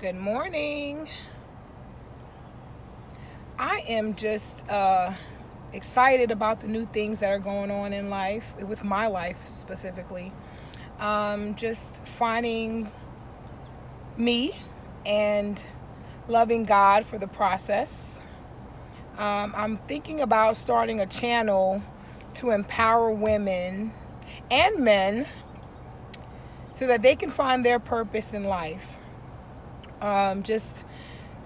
Good morning. I am just excited about the new things that are going on in life, with my life specifically. Just finding me and loving God for the process. I'm thinking about starting a channel to empower women and men so that they can find their purpose in life. Just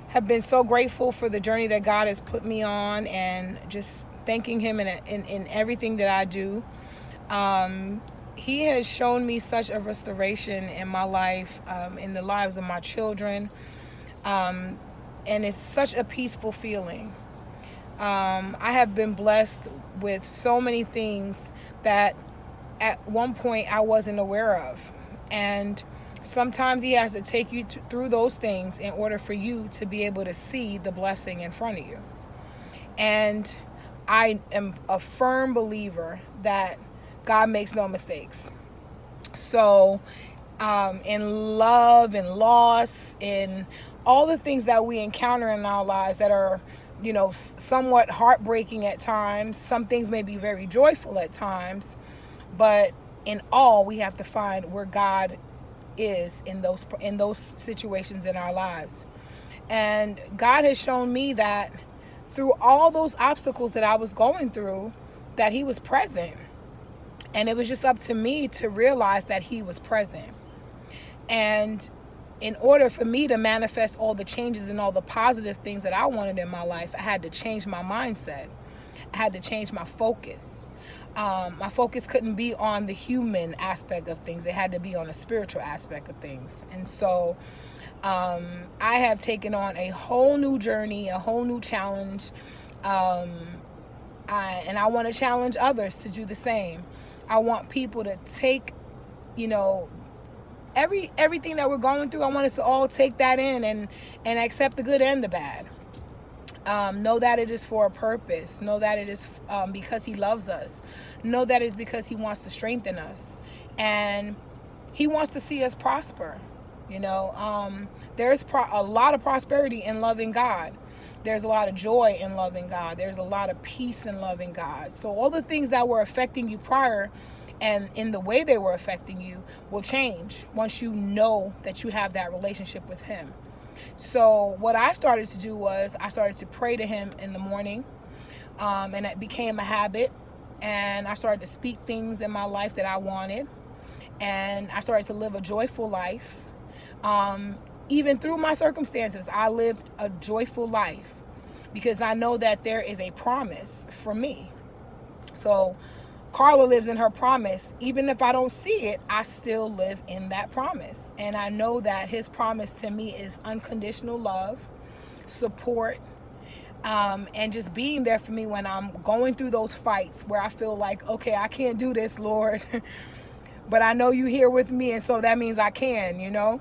have been so grateful for the journey that God has put me on, and just thanking Him in everything that I do. He has shown me such a restoration in my life, in the lives of my children, and it's such a peaceful feeling. I have been blessed with so many things that at one point I wasn't aware of. And sometimes He has to take you through those things in order for you to be able to see the blessing in front of you. And I am a firm believer that God makes no mistakes. So, in love and loss, in all the things that we encounter in our lives that are, somewhat heartbreaking at times, some things may be very joyful at times, but in all, we have to find where God is in those situations in our lives. And God has shown me that through all those obstacles that I was going through, that He was present. And it was just up to me to realize that He was present. And in order for me to manifest all the changes and all the positive things that I wanted in my life, I had to change my mindset. I had to change my focus. My focus couldn't be on the human aspect of things. It had to be on the spiritual aspect of things. And so I have taken on a whole new journey, a whole new challenge. And I want to challenge others to do the same. I want people to take, everything that we're going through. I want us to all take that in and accept the good and the bad. Know that it is for a purpose. Know that it is because He loves us. Know that it's because He wants to strengthen us. And He wants to see us prosper. There's a lot of prosperity in loving God. There's a lot of joy in loving God. There's a lot of peace in loving God. So all the things that were affecting you prior, and in the way they were affecting you, will change once you know that you have that relationship with Him. So what I started to do was I started to pray to Him in the morning, and it became a habit. And I started to speak things in my life that I wanted, and I started to live a joyful life. Even through my circumstances, I lived a joyful life because I know that there is a promise for me. So Carla lives in her promise. Even if I don't see it, I still live in that promise. And I know that His promise to me is unconditional love, support, and just being there for me when I'm going through those fights where I feel like, okay, I can't do this, Lord. But I know You here with me, and so that means I can,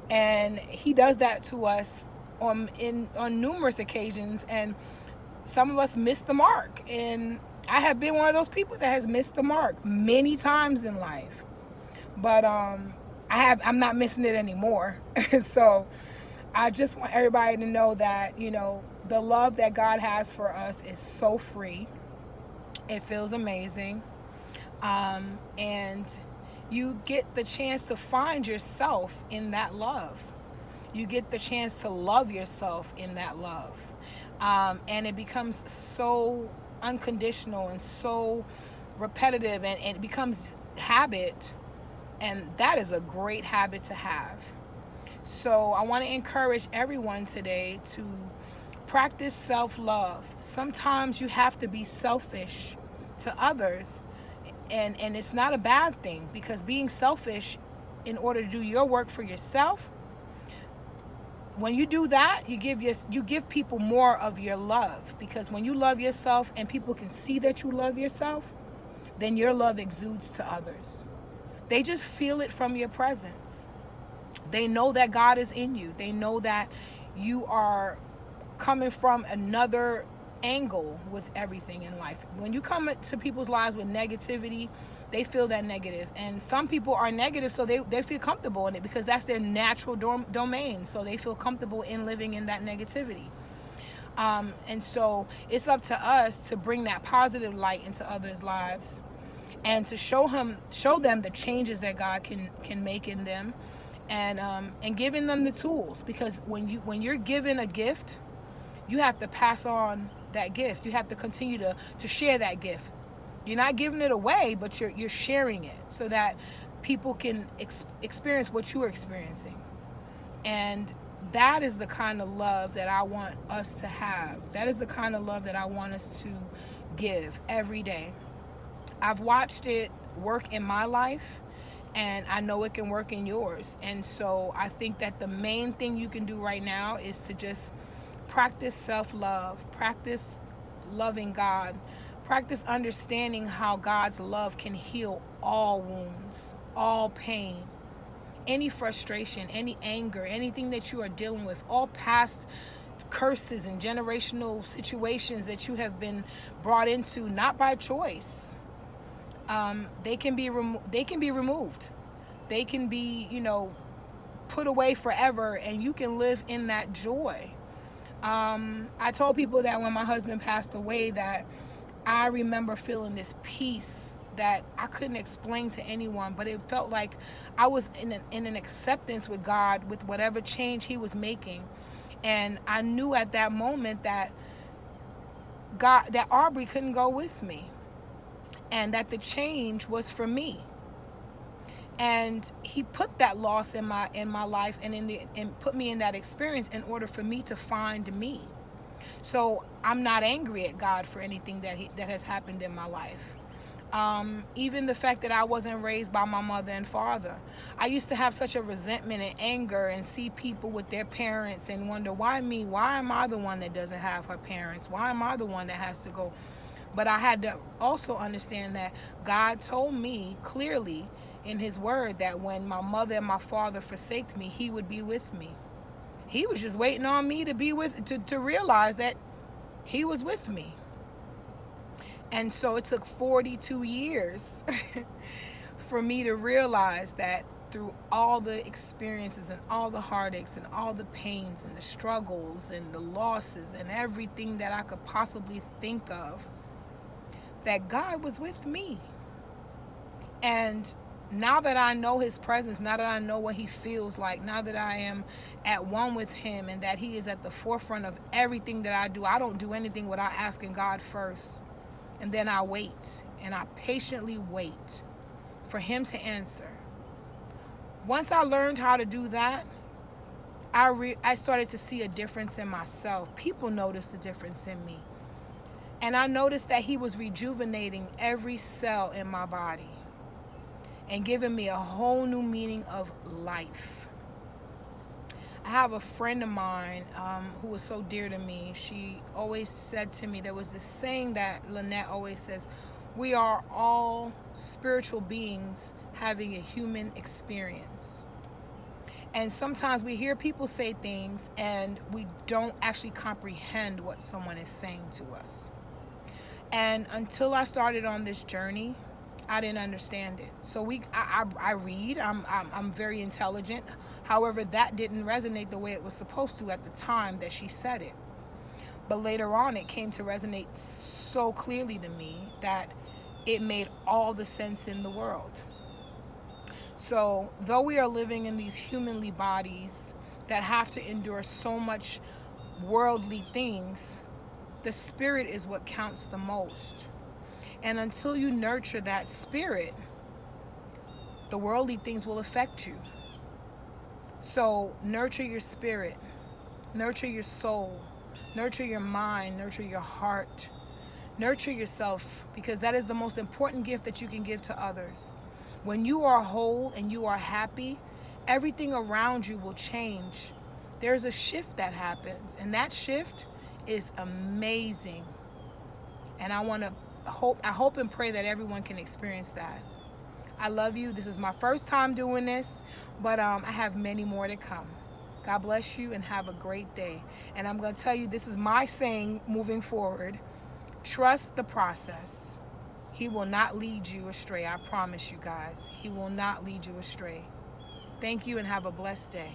And He does that to us on numerous occasions, and some of us miss the mark. And I have been one of those people that has missed the mark many times in life, but I'm not missing it anymore. So I just want everybody to know that the love that God has for us is so free. It feels amazing, and you get the chance to find yourself in that love. You get the chance to love yourself in that love. And it becomes so unconditional and so repetitive, and it becomes habit. And that is a great habit to have. So I want to encourage everyone today to practice self-love. Sometimes you have to be selfish to others. And it's not a bad thing, because being selfish in order to do your work for yourself, when you do that, you give people more of your love. Because when you love yourself and people can see that you love yourself, then your love exudes to others. They just feel it from your presence. They know that God is in you. They know that you are coming from another angle with everything in life. When you come to people's lives with negativity, they feel that negative. And some people are negative, so they feel comfortable in it because that's their natural domain. So they feel comfortable in living in that negativity. And so it's up to us to bring that positive light into others' lives, and to show them the changes that God can make in them, and giving them the tools. Because when you're given a gift, you have to pass on that gift. You have to continue to share that gift. You're not giving it away, but you're sharing it so that people can experience what you are experiencing. And that is the kind of love that I want us to have. That is the kind of love that I want us to give every day. I've watched it work in my life, and I know it can work in yours. And so I think that the main thing you can do right now is to just practice self-love, practice loving God, practice understanding how God's love can heal all wounds, all pain, any frustration, any anger, anything that you are dealing with, all past curses and generational situations that you have been brought into, not by choice. They can be removed. They can be, put away forever, and you can live in that joy. I told people that when my husband passed away, that I remember feeling this peace that I couldn't explain to anyone, but it felt like I was in an acceptance with God, with whatever change he was making. And I knew at that moment that Aubrey couldn't go with me, and that the change was for me. And he put that loss in my life and put me in that experience in order for me to find me. So I'm not angry at God for anything that has happened in my life. Even the fact that I wasn't raised by my mother and father. I used to have such a resentment and anger, and see people with their parents and wonder, why me? Why am I the one that doesn't have her parents? Why am I the one that has to go? But I had to also understand that God told me clearly in his word that when my mother and my father forsaked me, he would be with me. He was just waiting on me to realize that he was with me. And so it took 42 years for me to realize that through all the experiences and all the heartaches and all the pains and the struggles and the losses and everything that I could possibly think of, that God was with me. And now that I know his presence, now that I know what he feels like, now that I am at one with him and that he is at the forefront of everything that I do, I don't do anything without asking God first. And then I wait, and I patiently wait for him to answer. Once I learned how to do that, I started to see a difference in myself. People noticed the difference in me. And I noticed that he was rejuvenating every cell in my body and giving me a whole new meaning of life. I have a friend of mine who was so dear to me. She always said to me, there was this saying that Lynette always says, we are all spiritual beings having a human experience. And sometimes we hear people say things and we don't actually comprehend what someone is saying to us. And until I started on this journey, I didn't understand it. So I read, I'm very intelligent. However, that didn't resonate the way it was supposed to at the time that she said it. But later on, it came to resonate so clearly to me that it made all the sense in the world. So though we are living in these humanly bodies that have to endure so much worldly things, the spirit is what counts the most. And until you nurture that spirit, the worldly things will affect you. So nurture your spirit, nurture your soul, nurture your mind, nurture your heart, nurture yourself, because that is the most important gift that you can give to others. When you are whole and you are happy, everything around you will change. There's a shift that happens, and that shift is amazing. And I hope and pray that everyone can experience that. I love you. This is my first time doing this, but I have many more to come. God bless you and have a great day. And I'm going to tell you, this is my saying moving forward. Trust the process. He will not lead you astray. I promise you guys. He will not lead you astray. Thank you and have a blessed day.